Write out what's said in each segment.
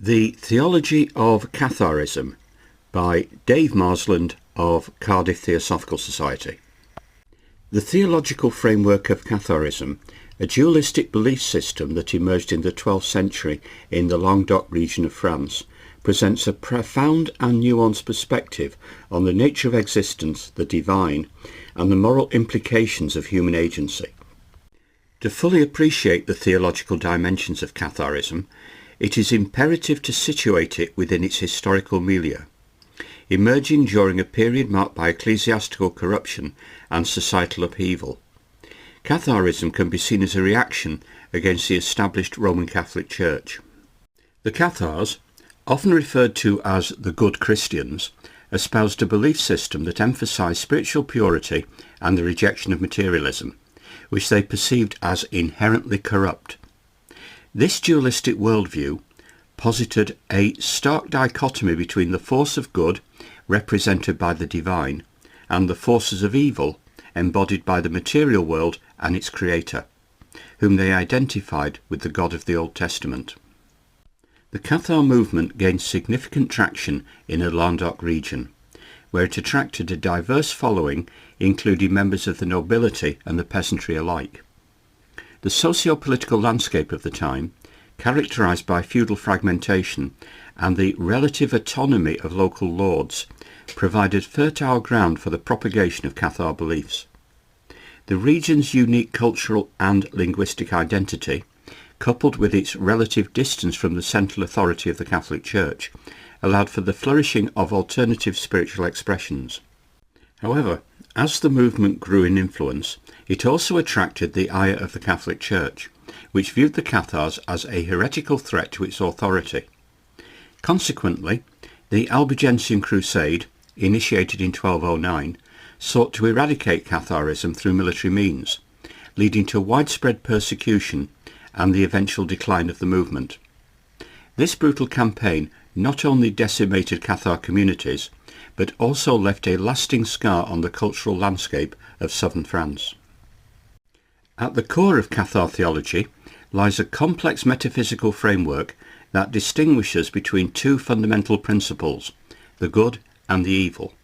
The Theology of Catharism by Dave Marsland of Cardiff Theosophical Society. The theological framework of Catharism, a dualistic belief system that emerged in the 12th century in the Languedoc region of France, presents a profound and nuanced perspective on the nature of existence, the divine, and the moral implications of human agency. To fully appreciate the theological dimensions of Catharism, it is imperative to situate it within its historical milieu, emerging during a period marked by ecclesiastical corruption and societal upheaval. Catharism can be seen as a reaction against the established Roman Catholic Church. The Cathars, often referred to as the good Christians, espoused a belief system that emphasized spiritual purity and the rejection of materialism, which they perceived as inherently corrupt. This dualistic worldview posited a stark dichotomy between the force of good, represented by the divine, and the forces of evil, embodied by the material world and its creator, whom they identified with the God of the Old Testament. The Cathar movement gained significant traction in the Languedoc region, where it attracted a diverse following, including members of the nobility and the peasantry alike. The socio-political landscape of the time, characterised by feudal fragmentation and the relative autonomy of local lords, provided fertile ground for the propagation of Cathar beliefs. The region's unique cultural and linguistic identity, coupled with its relative distance from the central authority of the Catholic Church, allowed for the flourishing of alternative spiritual expressions. However, as the movement grew in influence, it also attracted the ire of the Catholic Church, which viewed the Cathars as a heretical threat to its authority. Consequently, the Albigensian crusade, initiated in 1209, sought to eradicate Catharism through military means, leading to widespread persecution and the eventual decline of the movement. This brutal campaign not only decimated Cathar communities, but also left a lasting scar on the cultural landscape of southern France. At the core of Cathar theology lies a complex metaphysical framework that distinguishes between two fundamental principles, the good and the evil.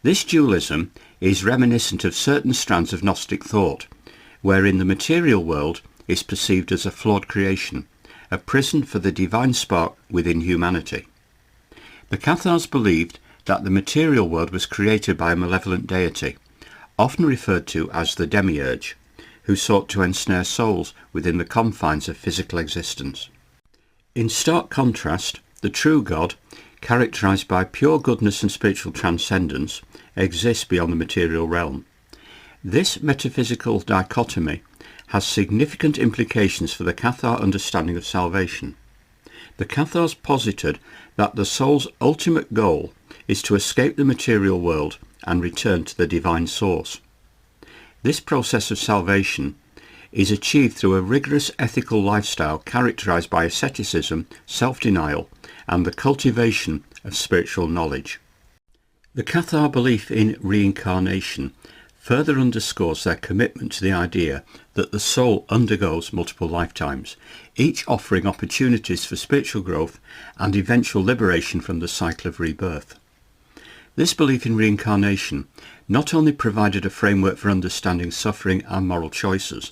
This dualism is reminiscent of certain strands of Gnostic thought, wherein the material world is perceived as a flawed creation, a prison for the divine spark within humanity. The Cathars believed that the material world was created by a malevolent deity, often referred to as the demiurge, who sought to ensnare souls within the confines of physical existence. In stark contrast, the true God, characterized by pure goodness and spiritual transcendence, exists beyond the material realm. This metaphysical dichotomy has significant implications for the Cathar understanding of salvation. The Cathars posited that the soul's ultimate goal is to escape the material world and return to the divine source. This process of salvation is achieved through a rigorous ethical lifestyle characterized by asceticism, self-denial, and the cultivation of spiritual knowledge. The Cathar belief in reincarnation further underscores their commitment to the idea that the soul undergoes multiple lifetimes, each offering opportunities for spiritual growth and eventual liberation from the cycle of rebirth. This belief in reincarnation not only provided a framework for understanding suffering and moral choices,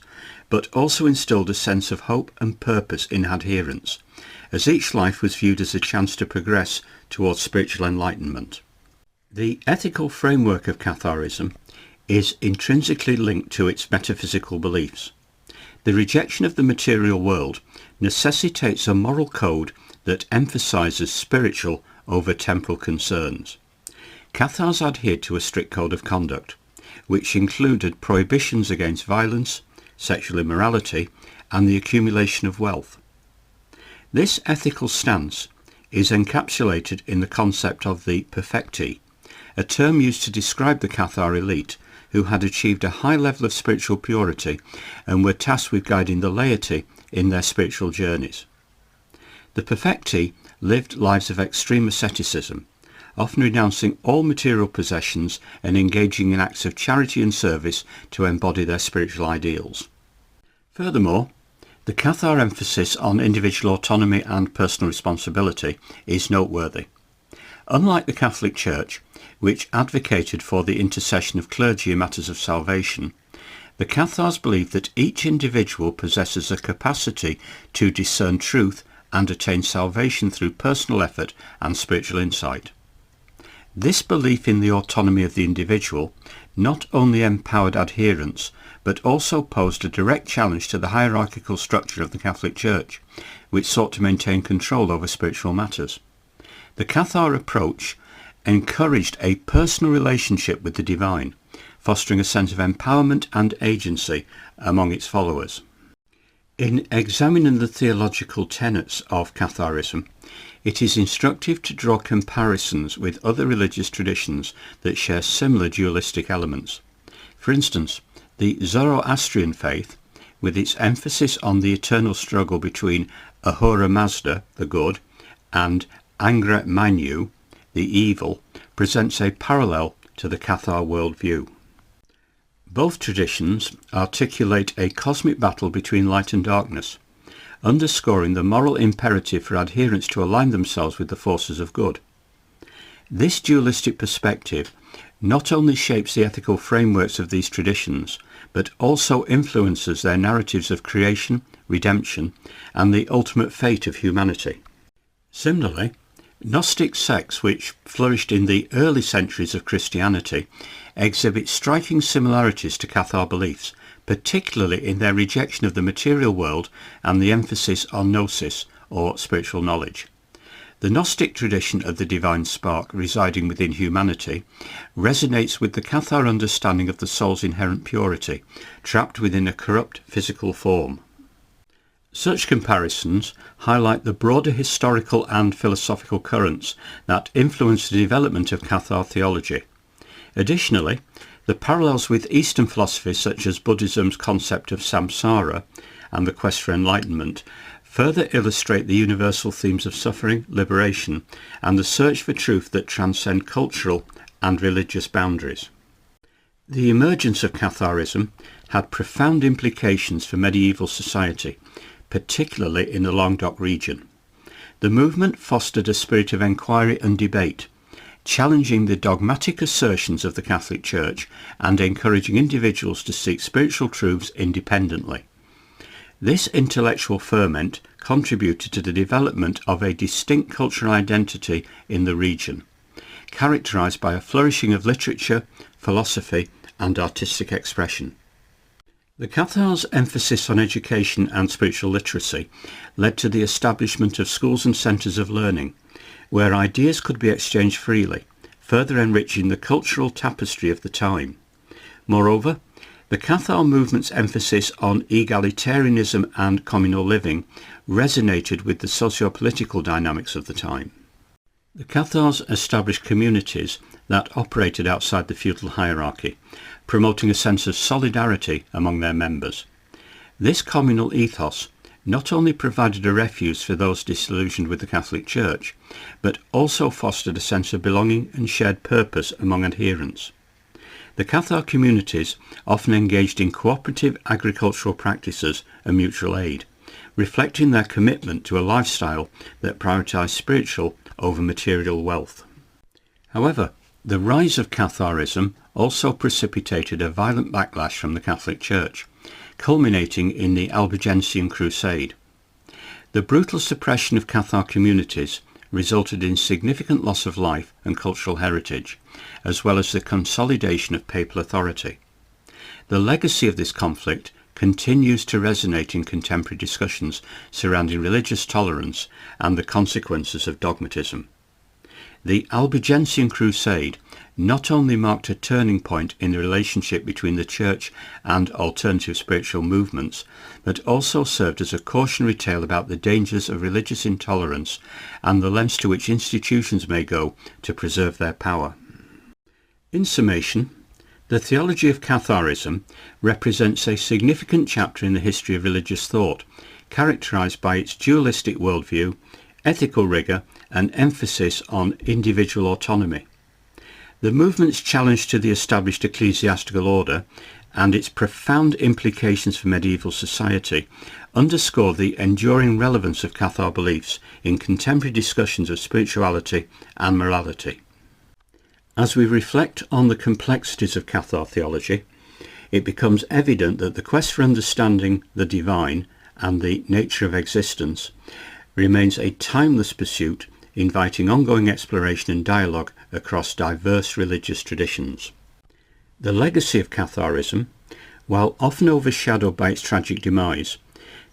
but also instilled a sense of hope and purpose in adherents, as each life was viewed as a chance to progress towards spiritual enlightenment. The ethical framework of Catharism is intrinsically linked to its metaphysical beliefs. The rejection of the material world necessitates a moral code that emphasizes spiritual over temporal concerns. Cathars adhered to a strict code of conduct, which included prohibitions against violence, sexual immorality, and the accumulation of wealth. This ethical stance is encapsulated in the concept of the perfecti, a term used to describe the Cathar elite who had achieved a high level of spiritual purity and were tasked with guiding the laity in their spiritual journeys. The perfecti lived lives of extreme asceticism, often renouncing all material possessions and engaging in acts of charity and service to embody their spiritual ideals. Furthermore, The Cathar emphasis on individual autonomy and personal responsibility is noteworthy. Unlike the Catholic Church, which advocated for the intercession of clergy in matters of salvation, the Cathars believe that each individual possesses a capacity to discern truth and attain salvation through personal effort and spiritual insight. This belief in the autonomy of the individual not only empowered adherents, but also posed a direct challenge to the hierarchical structure of the Catholic Church, which sought to maintain control over spiritual matters. The Cathar approach encouraged a personal relationship with the divine, fostering a sense of empowerment and agency among its followers. In examining the theological tenets of Catharism, it is instructive to draw comparisons with other religious traditions that share similar dualistic elements. For instance, the Zoroastrian faith, with its emphasis on the eternal struggle between Ahura Mazda, the good, and Angra Mainyu, the evil, presents a parallel to the Cathar worldview. Both traditions articulate a cosmic battle between light and darkness, underscoring the moral imperative for adherents to align themselves with the forces of good. This dualistic perspective not only shapes the ethical frameworks of these traditions, but also influences their narratives of creation, redemption, and the ultimate fate of humanity. Similarly, Gnostic sects which flourished in the early centuries of Christianity exhibit striking similarities to Cathar beliefs, particularly in their rejection of the material world and the emphasis on gnosis, or spiritual knowledge. The Gnostic tradition of the divine spark residing within humanity resonates with the Cathar understanding of the soul's inherent purity, trapped within a corrupt physical form. Such comparisons highlight the broader historical and philosophical currents that influence the development of Cathar theology. Additionally, the parallels with Eastern philosophies such as Buddhism's concept of samsara and the quest for enlightenment further illustrate the universal themes of suffering, liberation, and the search for truth that transcend cultural and religious boundaries. The emergence of Catharism had profound implications for medieval society, particularly in the Languedoc region. The movement fostered a spirit of enquiry and debate, challenging the dogmatic assertions of the Catholic Church and encouraging individuals to seek spiritual truths independently. This intellectual ferment contributed to the development of a distinct cultural identity in the region, characterized by a flourishing of literature, philosophy, and artistic expression. The Cathars' emphasis on education and spiritual literacy led to the establishment of schools and centres of learning, where ideas could be exchanged freely, further enriching the cultural tapestry of the time. Moreover, the Cathar movement's emphasis on egalitarianism and communal living resonated with the socio-political dynamics of the time. The Cathars established communities that operated outside the feudal hierarchy, promoting a sense of solidarity among their members. This communal ethos not only provided a refuge for those disillusioned with the Catholic Church, but also fostered a sense of belonging and shared purpose among adherents. The Cathar communities often engaged in cooperative agricultural practices and mutual aid, reflecting their commitment to a lifestyle that prioritised spiritual over material wealth. However, the rise of Catharism also precipitated a violent backlash from the Catholic Church, culminating in the Albigensian Crusade. The brutal suppression of Cathar communities resulted in significant loss of life and cultural heritage, as well as the consolidation of papal authority. The legacy of this conflict continues to resonate in contemporary discussions surrounding religious tolerance and the consequences of dogmatism. The Albigensian Crusade not only marked a turning point in the relationship between the Church and alternative spiritual movements, but also served as a cautionary tale about the dangers of religious intolerance and the lengths to which institutions may go to preserve their power. In summation, the Theology of Catharism represents a significant chapter in the history of religious thought, characterized by its dualistic worldview, ethical rigour, and emphasis on individual autonomy. The movement's challenge to the established ecclesiastical order and its profound implications for medieval society underscore the enduring relevance of Cathar beliefs in contemporary discussions of spirituality and morality. As we reflect on the complexities of Cathar theology, it becomes evident that the quest for understanding the divine and the nature of existence remains a timeless pursuit, inviting ongoing exploration and dialogue across diverse religious traditions. The legacy of Catharism, while often overshadowed by its tragic demise,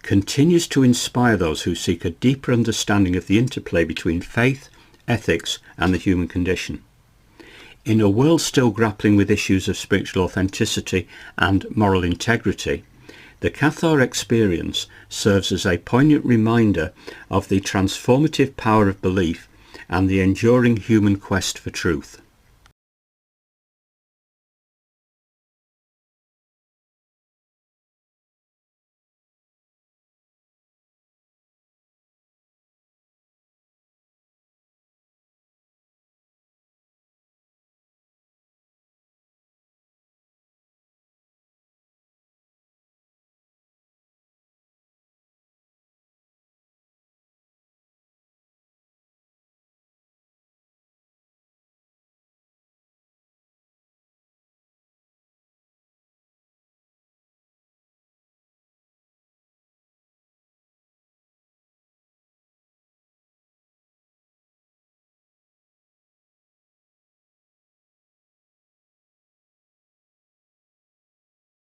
continues to inspire those who seek a deeper understanding of the interplay between faith, ethics, and the human condition. In a world still grappling with issues of spiritual authenticity and moral integrity, the Cathar experience serves as a poignant reminder of the transformative power of belief and the enduring human quest for truth.